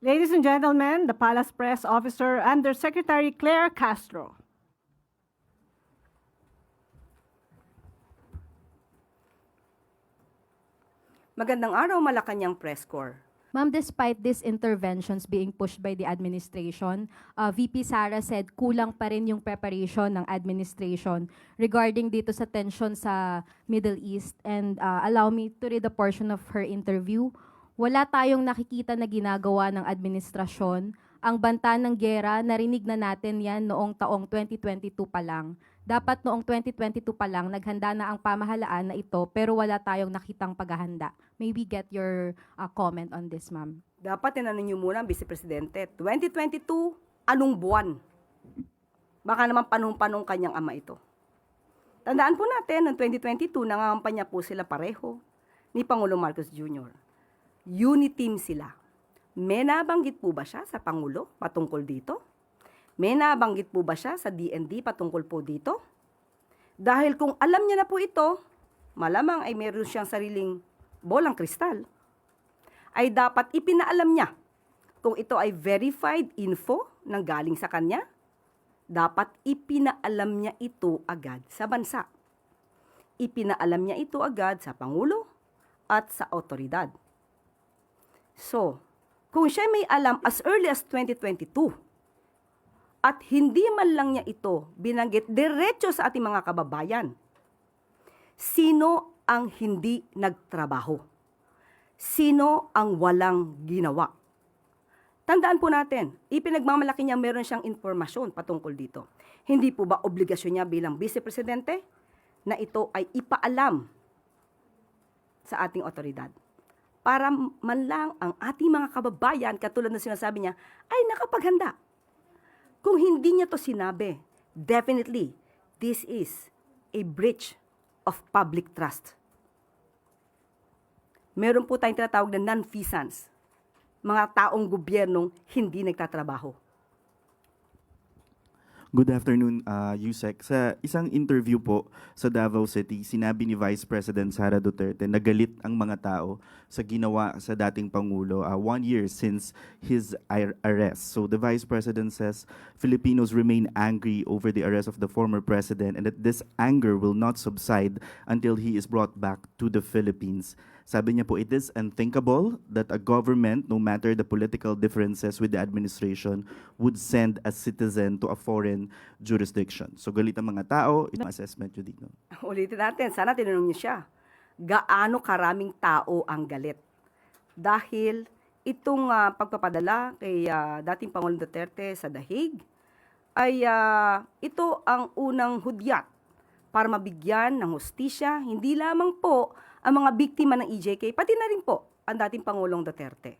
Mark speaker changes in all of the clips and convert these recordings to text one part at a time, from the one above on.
Speaker 1: Ladies and gentlemen, the Palace Press Officer Undersecretary Claire Castro.
Speaker 2: Magandang araw, Malacanang Press Corps.
Speaker 3: Ma'am, despite these interventions being pushed by the administration, VP Sara said kulang pa rin yung preparation ng administration regarding dito sa tension sa Middle East. And allow me to read a portion of her interview. Wala tayong nakikita na ginagawa ng administrasyon. Ang banta ng giyera, narinig na natin yan noong taong 2022 pa lang. Dapat noong 2022 pa lang, naghanda na ang pamahalaan na ito, pero wala tayong nakitang paghahanda. May we get your comment on this, ma'am?
Speaker 2: Dapat tinanong niyo muna ang Vice Presidente, 2022, anong buwan? Baka naman panong-panong kanyang ama ito. Tandaan po natin, noong 2022, nangangampanya po sila pareho ni Pangulong Marcos Jr. Uniteam sila. May nabanggit po ba siya sa Pangulo patungkol dito? May nabanggit po ba siya sa DND patungkol po dito? Dahil kung alam niya na po ito, malamang ay meron siyang sariling bolang kristal, ay dapat ipinaalam niya kung ito ay verified info nang galing sa kanya, dapat ipinaalam niya ito agad sa bansa. Ipinaalam niya ito agad sa Pangulo at sa otoridad. So, kung siya may alam as early as 2022, at hindi man lang niya ito binanggit diretso sa ating mga kababayan, sino ang hindi nagtrabaho? Sino ang walang ginawa? Tandaan po natin, ipinagmamalaki niya meron siyang impormasyon patungkol dito. Hindi po ba obligasyon niya bilang Vice Presidente na ito ay ipaalam sa ating otoridad? Para man lang ang ating mga kababayan, katulad na sinasabi niya, ay nakapaghanda. Kung hindi niya to sinabi, definitely, this is a breach of public trust. Meron po tayong tinatawag na non-feasance, mga taong gobyernong hindi nagtatrabaho.
Speaker 4: Good afternoon, Yusek. Sa isang interview po sa Davao City, sinabi ni Vice President Sara Duterte na galit ang mga tao sa ginawa sa dating Pangulo 1 year since his arrest. So the Vice President says Filipinos remain angry over the arrest of the former president and that this anger will not subside until he is brought back to the Philippines. Sabi niya po, it is unthinkable that a government, no matter the political differences with the administration, would send a citizen to a foreign jurisdiction. So galit ang mga tao, itong assessment nyo dito.
Speaker 2: Ulitin natin, sana tinanong niyo siya, gaano karaming tao ang galit? Dahil itong pagpapadala kay dating Pangulong Duterte sa The Hague, ay ito ang unang hudyat para mabigyan ng hustisya, hindi lamang po ang mga biktima ng EJK, pati na rin po ang dating Pangulong Duterte.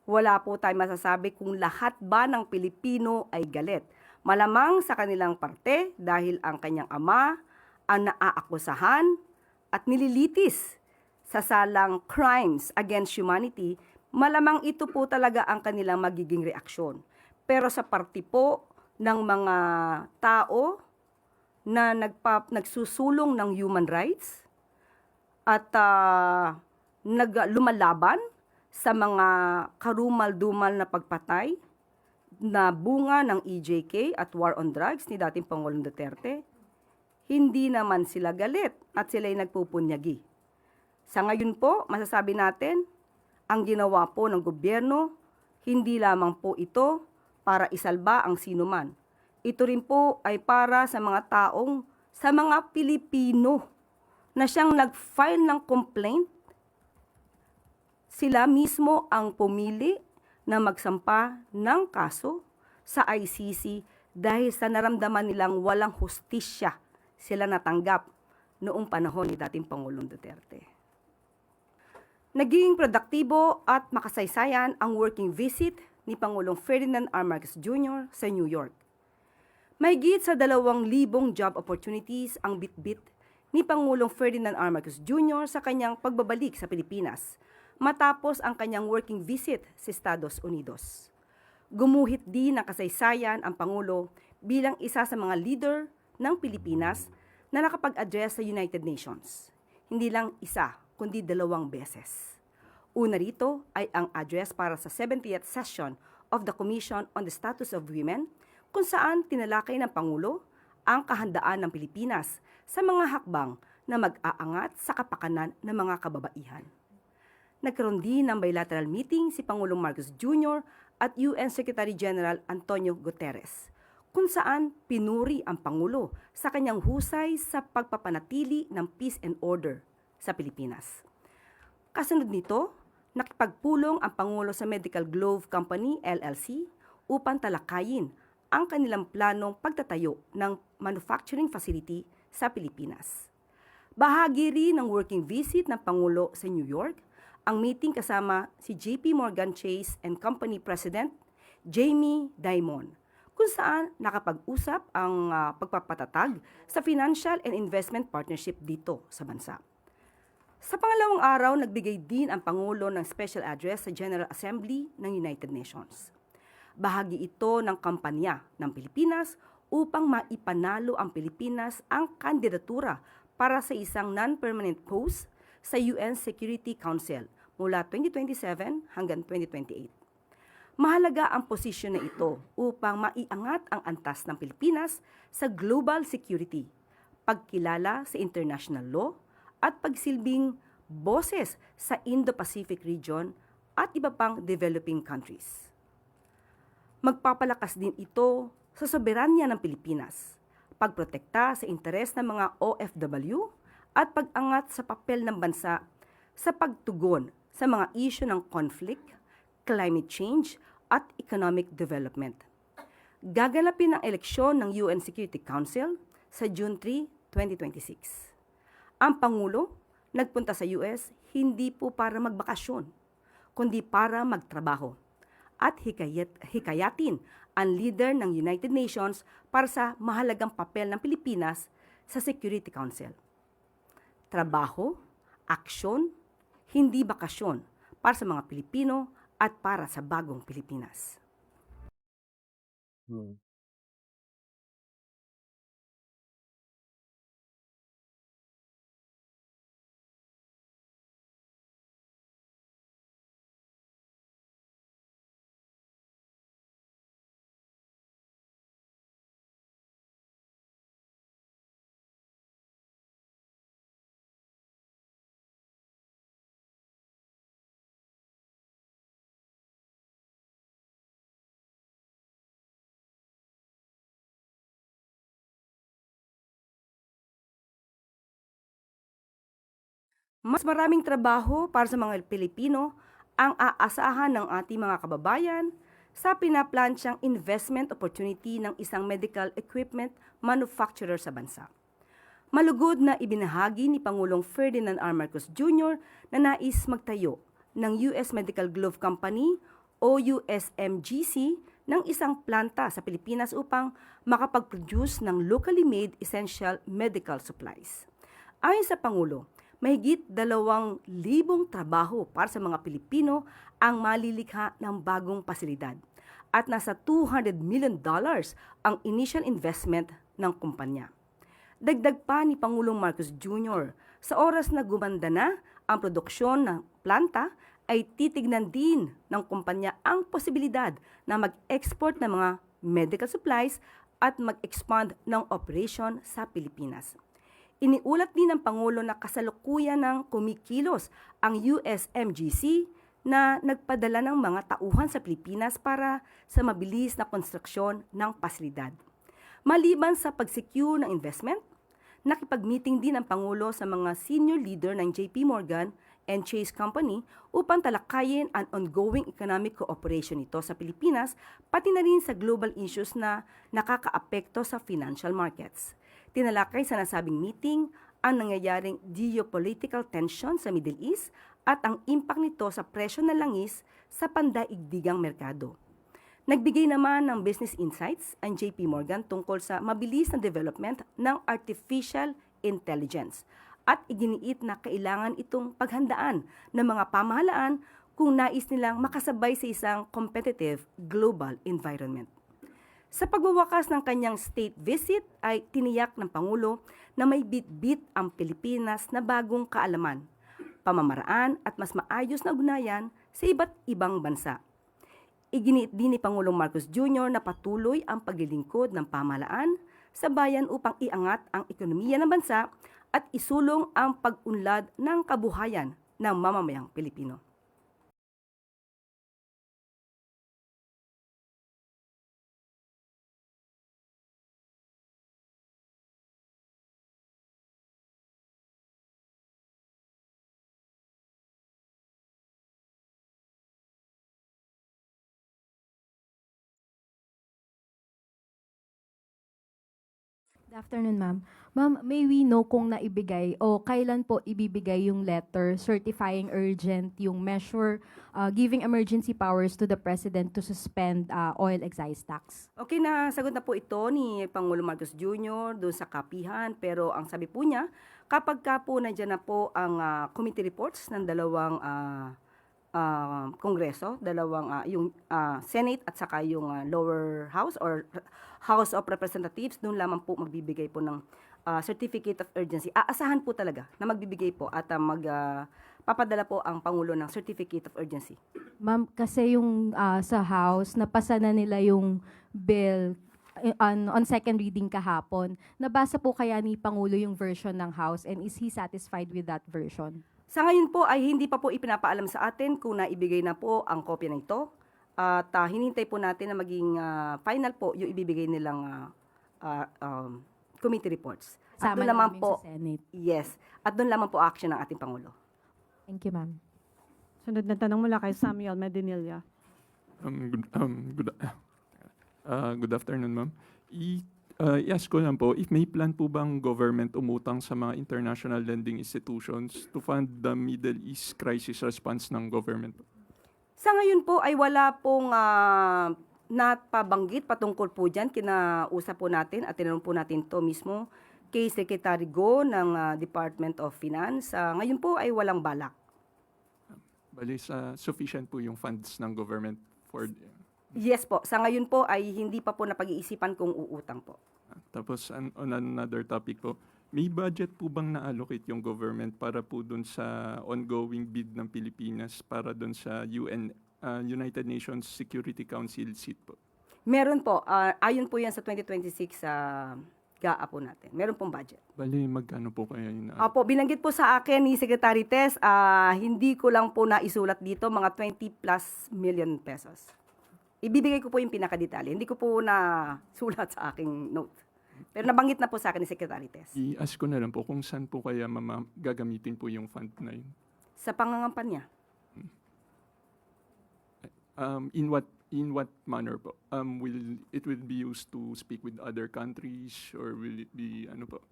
Speaker 2: Wala po tayong masasabi kung lahat ba ng Pilipino ay galit. Malamang sa kanilang parte dahil ang kanyang ama ang naaakusahan at nililitis sa salang crimes against humanity, malamang ito po talaga ang kanilang magiging reaksyon. Pero sa parte po ng mga tao na nagsusulong ng human rights, at lumalaban sa mga karumal-dumal na pagpatay na bunga ng EJK at war on drugs ni dating Pangulong Duterte, hindi naman sila galit at sila'y nagpupunyagi. Sa ngayon po, masasabi natin, ang ginawa po ng gobyerno, hindi lamang po ito para isalba ang sinuman. Ito rin po ay para sa mga Pilipino na siyang nag-file ng complaint, sila mismo ang pumili na magsampa ng kaso sa ICC dahil sa naramdaman nilang walang hustisya sila natanggap noong panahon ni dating Pangulong Duterte. Naging produktibo at makasaysayan ang working visit ni Pangulong Ferdinand R. Marcos Jr. sa New York. Mahigit sa 2,000 job opportunities ang bitbit ni Pangulong Ferdinand R. Marcos Jr. sa kanyang pagbabalik sa Pilipinas matapos ang kanyang working visit sa Estados Unidos. Gumuhit din ng kasaysayan ang Pangulo bilang isa sa mga leader ng Pilipinas na nakapag-address sa United Nations. Hindi lang isa, kundi 2 beses. Una rito ay ang address para sa 70th session of the Commission on the Status of Women, kung saan tinalakay ng Pangulo ang kahandaan ng Pilipinas sa mga hakbang na mag-aangat sa kapakanan ng mga kababaihan. Nagkaroon din ng bilateral meeting si Pangulong Marcos Jr. at UN Secretary General Antonio Guterres, kung saan pinuri ang Pangulo sa kanyang husay sa pagpapanatili ng peace and order sa Pilipinas. Kasunod nito, nakipagpulong ang Pangulo sa Medical Glove Company LLC upang talakayin ang kanilang planong pagtatayo ng manufacturing facility sa Pilipinas. Bahagi rin ng working visit ng Pangulo sa New York ang meeting kasama si JP Morgan Chase and Company President Jamie Dimon, kung saan nakapag-usap ang pagpapatatag sa financial and investment partnership dito sa bansa. Sa pangalawang araw, nagbigay din ang Pangulo ng special address sa General Assembly ng United Nations. Bahagi ito ng kampanya ng Pilipinas upang maipanalo ang Pilipinas ang kandidatura para sa isang non-permanent post sa UN Security Council mula 2027 hanggang 2028. Mahalaga ang posisyon na ito upang maiangat ang antas ng Pilipinas sa global security, pagkilala sa international law, at pagsilbing boses sa Indo-Pacific region at iba pang developing countries. Magpapalakas din ito sa soberanya ng Pilipinas, pagprotekta sa interes ng mga OFW at pag-angat sa papel ng bansa sa pagtugon sa mga isyu ng conflict, climate change at economic development. Gaganapin ang eleksyon ng UN Security Council sa June 3, 2026. Ang Pangulo nagpunta sa US hindi po para magbakasyon, kundi para magtrabaho at hikayatin ang leader ng United Nations para sa mahalagang papel ng Pilipinas sa Security Council. Trabaho, aksyon, hindi bakasyon para sa mga Pilipino at para sa bagong Pilipinas. Mas maraming trabaho para sa mga Pilipino ang aasahan ng ating mga kababayan sa pinaplansyang investment opportunity ng isang medical equipment manufacturer sa bansa. Malugod na ibinahagi ni Pangulong Ferdinand R. Marcos Jr. na nais magtayo ng US Medical Glove Company o USMGC ng isang planta sa Pilipinas upang makapag-produce ng locally made essential medical supplies. Ayon sa Pangulo, mahigit 2,000 trabaho para sa mga Pilipino ang malilikha ng bagong pasilidad at nasa $200 million ang initial investment ng kumpanya. Dagdag pa ni Pangulong Marcos Jr., sa oras na gumanda na ang produksyon ng planta, ay titignan din ng kumpanya ang posibilidad na mag-export ng mga medical supplies at mag-expand ng operation sa Pilipinas. Iniulat din ng Pangulo na kasalukuyan ng kumikilos ang USMGC na nagpadala ng mga tauhan sa Pilipinas para sa mabilis na konstruksyon ng pasilidad. Maliban sa pag-secure ng investment, nakipag-meeting din ang Pangulo sa mga senior leader ng JP Morgan and Chase Company upang talakayin ang ongoing economic cooperation nito sa Pilipinas, pati na rin sa global issues na nakakaapekto sa financial markets. Tinalakay sa nasabing meeting ang nangyayaring geopolitical tension sa Middle East at ang impact nito sa presyo ng langis sa pandaigdigang merkado. Nagbigay naman ng business insights ang JP Morgan tungkol sa mabilis na development ng artificial intelligence at iginiit na kailangan itong paghandaan ng mga pamahalaan kung nais nilang makasabay sa isang competitive global environment. Sa pagwawakas ng kanyang state visit ay tiniyak ng Pangulo na may bit-bit ang Pilipinas na bagong kaalaman pamamaraan at mas maayos na ugnayan sa iba't ibang bansa. Iginiit din ni Pangulong Marcos Jr. na patuloy ang paglilingkod ng pamahalaan sa bayan upang iangat ang ekonomiya ng bansa at isulong ang pag-unlad ng kabuhayan ng mamamayang Pilipino.
Speaker 3: Good afternoon, ma'am. Ma'am, may we know kung naibigay o kailan po ibibigay yung letter certifying urgent yung measure giving emergency powers to the President to suspend oil excise tax?
Speaker 2: Okay, nasagot na po ito ni Pangulong Marcos Jr. doon sa kapihan, pero ang sabi po niya, kapag ka po nandiyan na po ang committee reports ng dalawang Kongreso, yung Senate at saka yung lower house or House of Representatives, doon lamang po magbibigay po ng Certificate of Urgency. Aasahan po talaga na magbibigay po at papadala po ang Pangulo ng Certificate of Urgency.
Speaker 3: Ma'am, kasi yung sa House, napasa na nila yung bill on second reading kahapon. Nabasa po kaya ni Pangulo yung version ng House and is he satisfied with that version?
Speaker 2: Sa ngayon po ay hindi pa po ipinapaalam sa atin kung naibigay na po ang kopya na ito. At hinintay po natin na maging final po yung ibibigay nilang committee reports. At
Speaker 3: Sama
Speaker 2: doon
Speaker 3: na
Speaker 2: naman
Speaker 3: namin
Speaker 2: po,
Speaker 3: sa Senate.
Speaker 2: yes, at doon lamang po action ng ating Pangulo.
Speaker 3: Thank you, ma'am.
Speaker 1: Sunod na tanong mula kay Samuel Medinilla.
Speaker 5: Good afternoon, ma'am. I-ask ko lang po, if may plan po bang government umutang sa mga international lending institutions to fund the Middle East crisis response ng government?
Speaker 2: Sa ngayon po ay wala pong napabanggit patungkol po dyan. Kinausap po natin at tinanong po natin to mismo kay Secretary Go ng Department of Finance. Ngayon po ay walang balak.
Speaker 5: Bali, sufficient po yung funds ng government for...
Speaker 2: Yes po, sa ngayon po ay hindi pa po napag-iisipan kung uutang po.
Speaker 5: Tapos on another topic po, may budget po bang na-allocate yung government para po dun sa ongoing bid ng Pilipinas para dun sa United Nations Security Council seat po?
Speaker 2: Meron po, ayon po yan sa 2026 GAA po natin. Meron pong budget.
Speaker 5: Bali, magkano po kaya yun?
Speaker 2: Opo, binanggit po sa akin ni Secretary Tess, hindi ko lang po naisulat dito, mga 20+ million pesos. Ibibigay ko po yung pinakadetalye. Hindi ko po nasulat sa aking note. Pero nabanggit na po sa akin ni Secretary Tess.
Speaker 5: I-ask ko na lang po kung saan po kaya gagamitin po yung fund na yun.
Speaker 2: Sa pangangampanya.
Speaker 5: In what manner po? Will it be used to speak with other countries or will it be ano po?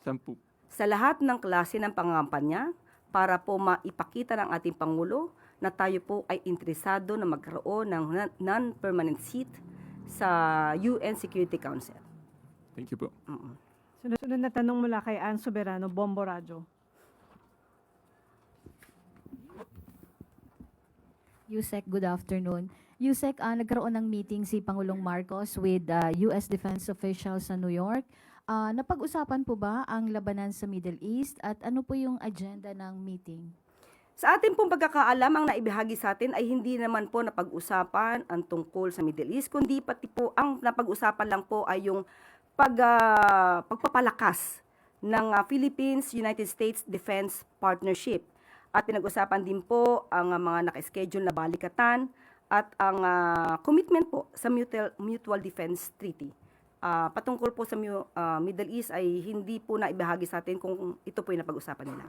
Speaker 5: Saan po?
Speaker 2: Sa lahat ng klase ng pangangampanya, para po maipakita ng ating Pangulo na tayo po ay interesado na magkaroon ng non-permanent seat sa UN Security Council.
Speaker 5: Thank you po.
Speaker 1: Sunod na tanong mula kay Ann Soberano, Bombo Radyo.
Speaker 6: Yusek, good afternoon. Yusek, nagkaroon ng meeting si Pangulong Marcos with US defense officials sa New York. Napag-usapan po ba ang labanan sa Middle East at ano po yung agenda ng meeting?
Speaker 2: Sa ating pong pagkakaalam, ang naibahagi sa atin ay hindi naman po napag-usapan ang tungkol sa Middle East, kundi pati po ang napag-usapan lang po ay yung pagpapalakas ng Philippines-United States Defense Partnership. At pinag-usapan din po ang mga naka-schedule na balikatan at ang commitment po sa Mutual Defense Treaty. Patungkol po sa Middle East ay hindi po naibahagi sa atin kung ito po yung napag-usapan nila.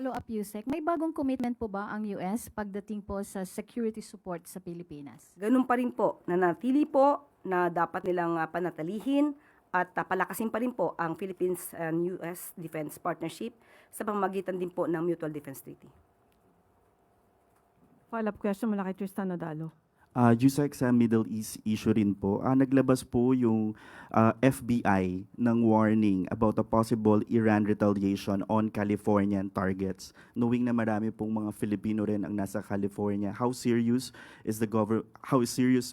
Speaker 6: Follow-up, Yusek. May bagong commitment po ba ang US pagdating po sa security support sa Pilipinas?
Speaker 2: Ganun pa rin po, nanatili po na dapat nilang panatilihin at palakasin pa rin po ang Philippines and US Defense Partnership sa pamamagitan din po ng Mutual Defense Treaty.
Speaker 1: Follow-up question mula kay Tristan Nodalo.
Speaker 4: Yusek, sa Middle East issue rin po, naglabas po yung FBI ng warning about a possible Iran retaliation on Californian targets. Knowing na marami pong mga Filipino rin ang nasa California, how serious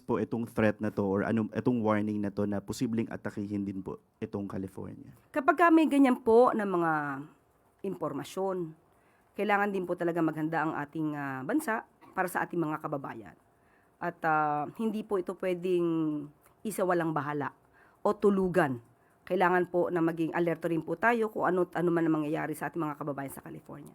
Speaker 4: po itong threat na to or itong warning na to na posibleng atakihin din po itong California?
Speaker 2: Kapag may ganyan po na mga impormasyon, kailangan din po talaga maghanda ang ating bansa para sa ating mga kababayan. At hindi po ito pwedeng isa walang bahala o tulugan. Kailangan po na maging alerto rin po tayo kung ano man ang mangyayari sa ating mga kababayan sa California.